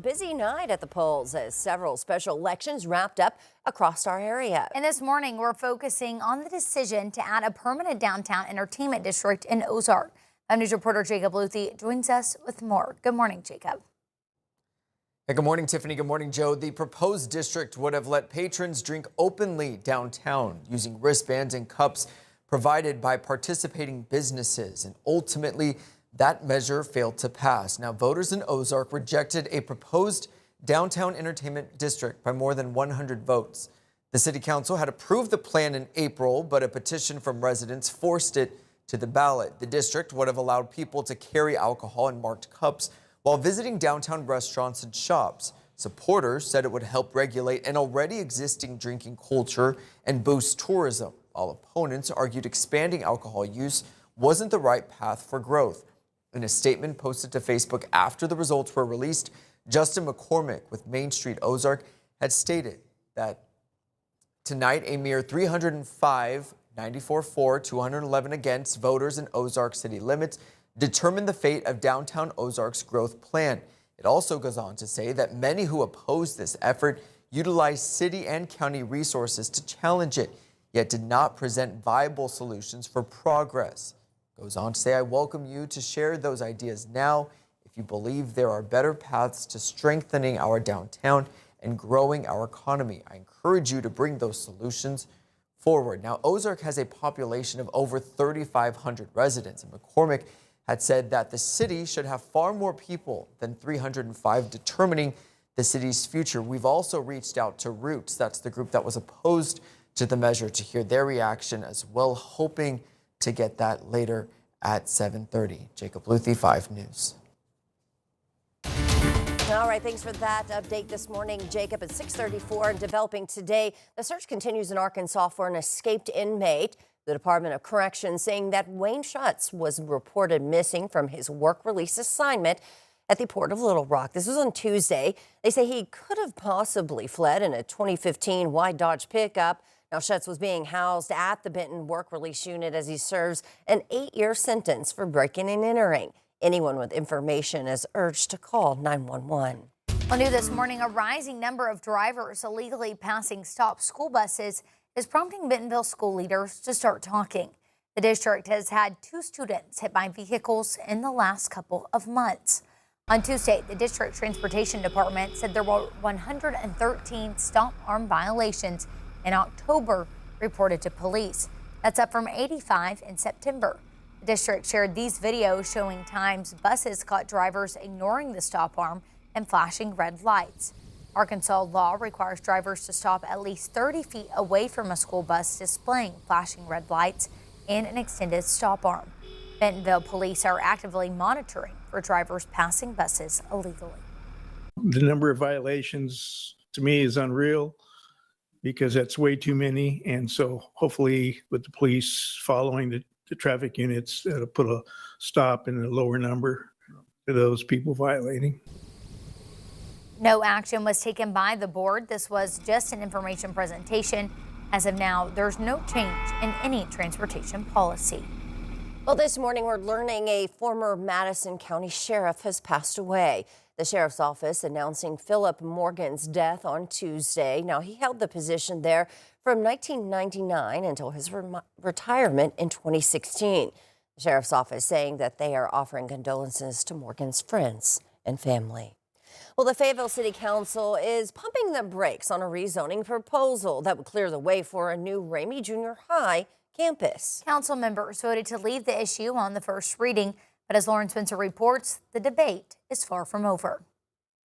Busy night at the polls as several special elections wrapped up across our area. And this morning, we're focusing on the decision to add a permanent downtown entertainment district in Ozark. News reporter Jacob Luthi joins us with more. Good morning, Jacob. Hey, good morning, Tiffany. Good morning, Joe. The proposed district would have let patrons drink openly downtown using wristbands and cups provided by participating businesses. And ultimately, that measure failed to pass. Now, voters in Ozark rejected a proposed downtown entertainment district by more than 100 votes. The city council had approved the plan in April, but a petition from residents forced it to the ballot. The district would have allowed people to carry alcohol in marked cups while visiting downtown restaurants and shops. Supporters said it would help regulate an already existing drinking culture and boost tourism, while opponents argued expanding alcohol use wasn't the right path for growth. In a statement posted to Facebook after the results were released, Justin McCormick with Main Street Ozark had stated that tonight a mere 305, 94 for, 211 against voters in Ozark city limits determined the fate of downtown Ozark's growth plan. It also goes on to say that many who oppose this effort utilized city and county resources to challenge it, yet did not present viable solutions for progress. Goes on to say, I welcome you to share those ideas now if you believe there are better paths to strengthening our downtown and growing our economy. I encourage you to bring those solutions forward. Now, Ozark has a population of over 3,500 residents, and McCormick had said that the city should have far more people than 305 determining the city's future. We've also reached out to Roots, that's the group that was opposed to the measure, to hear their reaction as well, hoping to get that later at 7:30. Jacob Luthi, 5 News. All right, thanks for that update this morning, Jacob. At 6:34 and developing today, the search continues in Arkansas for an escaped inmate. The Department of Corrections saying that Wayne Schutz was reported missing from his work release assignment at the Port of Little Rock. This was on Tuesday. They say he could have possibly fled in a 2015 white Dodge pickup. Now, Schutz was being housed at the Benton Work Release Unit as he serves an 8-year sentence for breaking and entering. Anyone with information is urged to call 911. On new this morning, a rising number of drivers illegally passing stop school buses is prompting Bentonville school leaders to start talking. The district has had 2 students hit by vehicles in the last couple of months. On Tuesday, the district transportation department said there were 113 stop arm violations in October reported to police. That's up from 85 in September. The district shared these videos showing times buses caught drivers ignoring the stop arm and flashing red lights. Arkansas law requires drivers to stop at least 30 feet away from a school bus displaying flashing red lights and an extended stop arm. Bentonville police are actively monitoring for drivers passing buses illegally. The number of violations to me is unreal, because that's way too many. And so hopefully with the police following the traffic units, that'll put a stop in a lower number to those people violating. No action was taken by the board. This was just an information presentation. As of now, there's no change in any transportation policy. Well, this morning we're learning a former Madison County sheriff has passed away. The sheriff's office announcing Philip Morgan's death on Tuesday. Now, he held the position there from 1999 until his retirement in 2016. The sheriff's office saying that they are offering condolences to Morgan's friends and family. Well, the Fayetteville City Council is pumping the brakes on a rezoning proposal that would clear the way for a new Ramey Junior High campus. Council members voted to leave the issue on the first reading, but as Lauren Spencer reports, the debate is far from over.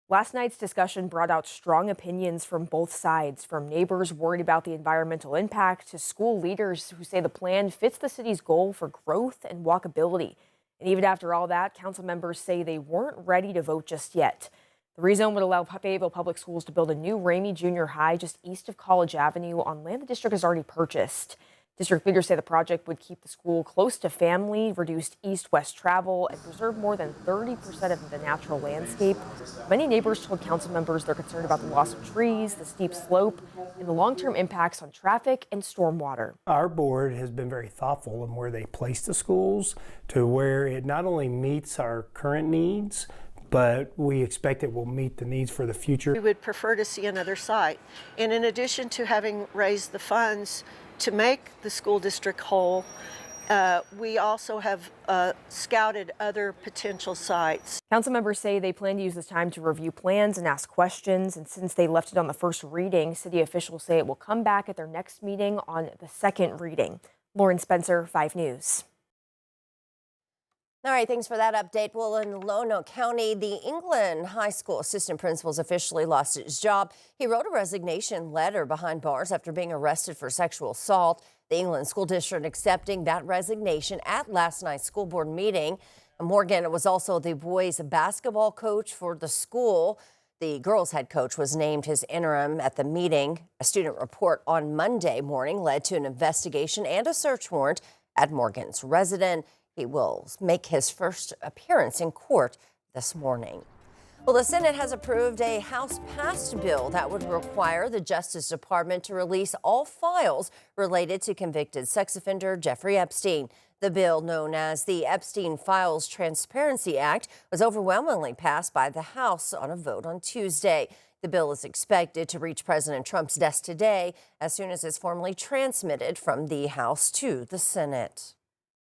Last night's discussion brought out strong opinions from both sides, from neighbors worried about the environmental impact to school leaders who say the plan fits the city's goal for growth and walkability. And even after all that, council members say they weren't ready to vote just yet. The rezone would allow Fayetteville Public Schools to build a new Ramey Junior High just east of College Avenue on land the district has already purchased. District leaders say the project would keep the school close to family, reduce east-west travel, and preserve more than 30% of the natural landscape. Many neighbors told council members they're concerned about the loss of trees, the steep slope, and the long-term impacts on traffic and stormwater. Our board has been very thoughtful in where they place the schools to where it not only meets our current needs, but we expect it will meet the needs for the future. We would prefer to see another site. And in addition to having raised the funds to make the school district whole, we also have scouted other potential sites. Council members say they plan to use this time to review plans and ask questions. And since they left it on the first reading, city officials say it will come back at their next meeting on the second reading. Lauren Spencer, 5 News. All right, thanks for that update. Well, in Lonoke County, the England High School assistant principal has officially lost his job. He wrote a resignation letter behind bars after being arrested for sexual assault. The England School District accepting that resignation at last night's school board meeting. Morgan was also the boys' basketball coach for the school. The girls' head coach was named his interim at the meeting. A student report on Monday morning led to an investigation and a search warrant at Morgan's residence. He will make his first appearance in court this morning. Well, the Senate has approved a House-passed bill that would require the Justice Department to release all files related to convicted sex offender Jeffrey Epstein. The bill, known as the Epstein Files Transparency Act, was overwhelmingly passed by the House on a vote on Tuesday. The bill is expected to reach President Trump's desk today as soon as it's formally transmitted from the House to the Senate.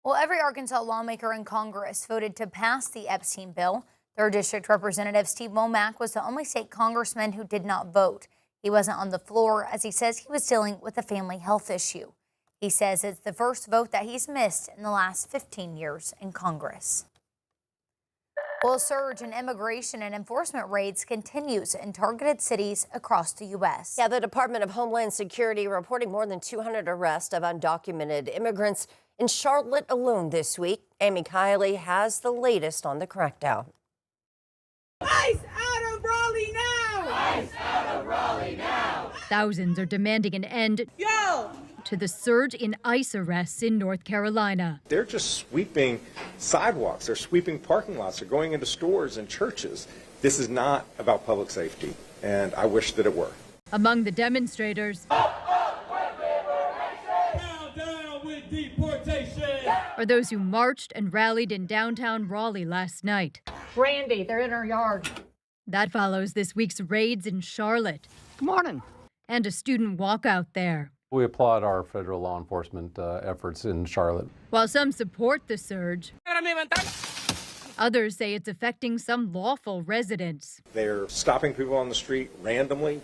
Well, every Arkansas lawmaker in Congress voted to pass the Epstein bill. 3rd District Representative Steve Womack was the only state congressman who did not vote. He wasn't on the floor as he says he was dealing with a family health issue. He says it's the first vote that he's missed in the last 15 years in Congress. Well, a surge in immigration and enforcement raids continues in targeted cities across the U.S. Yeah, the Department of Homeland Security reporting more than 200 arrests of undocumented immigrants in Charlotte alone this week. Amy Kiley has the latest on the crackdown. ICE out of Raleigh now! ICE out of Raleigh now! Thousands are demanding an end to the surge in ICE arrests in North Carolina. They're just sweeping sidewalks. They're sweeping parking lots. They're going into stores and churches. This is not about public safety, and I wish that it were. Among the demonstrators are those who marched and rallied in downtown Raleigh last night. Randy, they're in our yard. That follows this week's raids in Charlotte. Good morning. And a student walkout there. We applaud our federal law enforcement efforts in Charlotte. While some support the surge, others say it's affecting some lawful residents. They're stopping people on the street randomly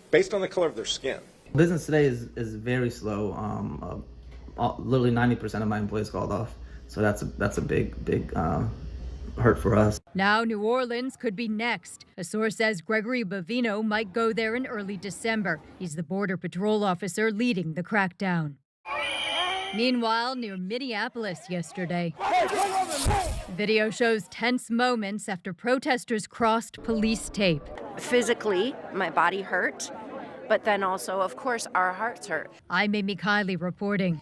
based on the color of their skin. Business today is very slow. Literally 90% of my employees called off. So that's a big hurt for us. Now New Orleans could be next. A source says Gregory Bovino might go there in early December. He's the Border Patrol officer leading the crackdown. Meanwhile, near Minneapolis yesterday, video shows tense moments after protesters crossed police tape. Physically, my body hurt, but then also, of course, our hearts hurt. I'm Amy Kiley reporting.